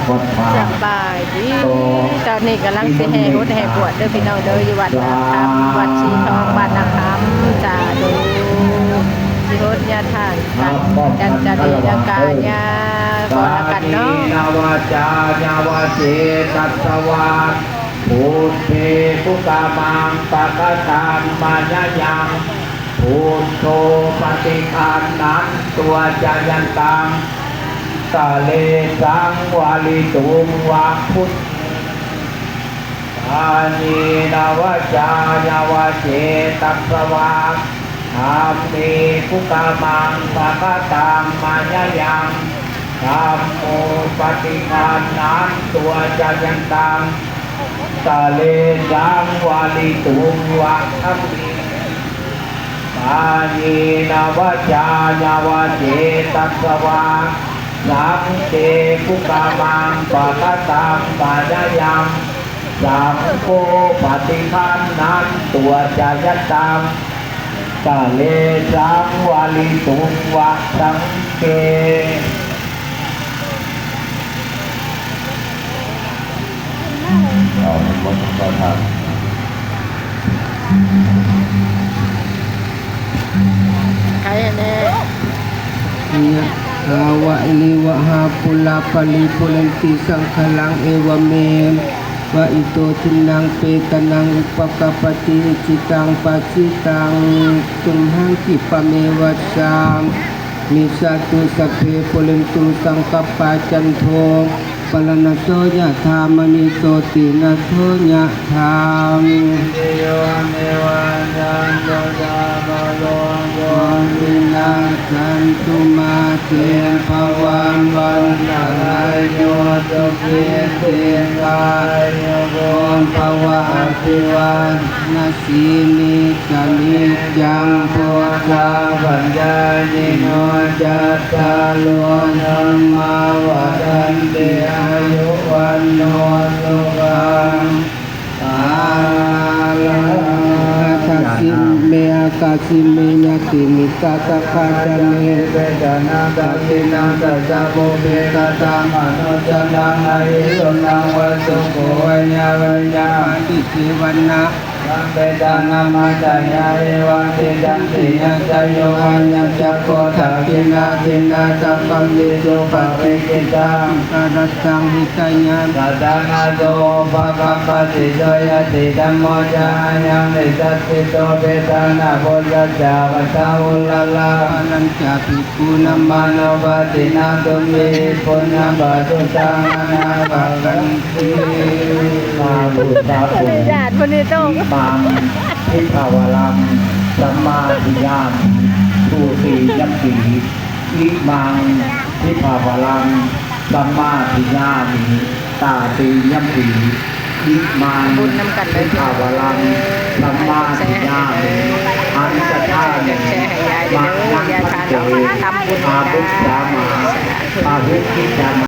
วัดป่า สบายดีตอนนี้กำลังสิแห่รถแห่บวชเด้อพี่น้องเด้ออยู่วัดนาคำวัดสีทองบ้านนาคำจ้าดูสิโหดญาทานกันจะดีดังกาญาก่อนละกันเนาะ นาวาจายาวาเสตัสสวาภูเทปุกามังปะกะตังมายายังภูโตปฏิคันนันตัวจายันตังกะเลสังวาลิตุงวะพุทธานีนาวาจายาวาเสตัสสวาธัมเมปุกามังปะกะตังมายายังธัมโมปฏิคันนันตัวจายันตังกะเลสังวาลิตุงวะธัมเมปานีนาวาจายาวาเสตัสสวาสัมเตปุกามังปะกะตังปะยะยังสัมโฆปฏิคันนันตัวจายันตังกะเลสังวาลิตุงวะสังเกเอาหมดก็ทำ ใครแน่ ยะหาวะลิวะหาปุลาปลิปุเรนติสังขลังเอวเมวะอิโตทินังเปตนังอุปกปปติจิตังปัสสิตังตุมหังคิปะเมวัสสามมิสาตุสัพเพปุเรนตุสังกปปาจันโทปะละนะโสยะธามณิโสตินะโสยะธาม เดโยเมวันจันโตจามโลโย วินาสันตุมาเตภวันวันตะรายโยตุเกเตกายโยโกนภวะอภิวันนาสีนิจานิจังพุทธาปัญญาณิโนจัตตาโลธัมมาวะทันติอายุวันโนสุขังภาลังทัสสิเมกาสิเมยติมิตาตะคาจเนเปจานาตะกินาตะจาโมเปกะตังอนุจนังอายุสนังวัสุโขวัญญาวัญญาติเทวันนะสัมเปตานามาจายาเอวังติจันติยัจโยหัญญจักโคทากินาตินาจักปังดิโสปะเปกิตังกาดัสสังหิตายันตตานาโตปะปะปะติโยยติธัมโมจายังนิสัตติโตเปตานาโพจัจจาวัตาอุลลานันจาภิกขุนัมมาโนปตินาตุมิปุณณบาตุตังอนาภากันติมาบุตตาปุ ญาติคนนี้ต้อง มังทิภาวลังสัมมาทิยามผู้สียัมปีอิมังทิภาวลังสัมมาทิยามิตาตียัมปีอิมัง บุญนำกันเลย ทิภาวลังสัมมาทิยามิอันตถามิมังนังพันเตอาบุษสามาอาหุกิจามา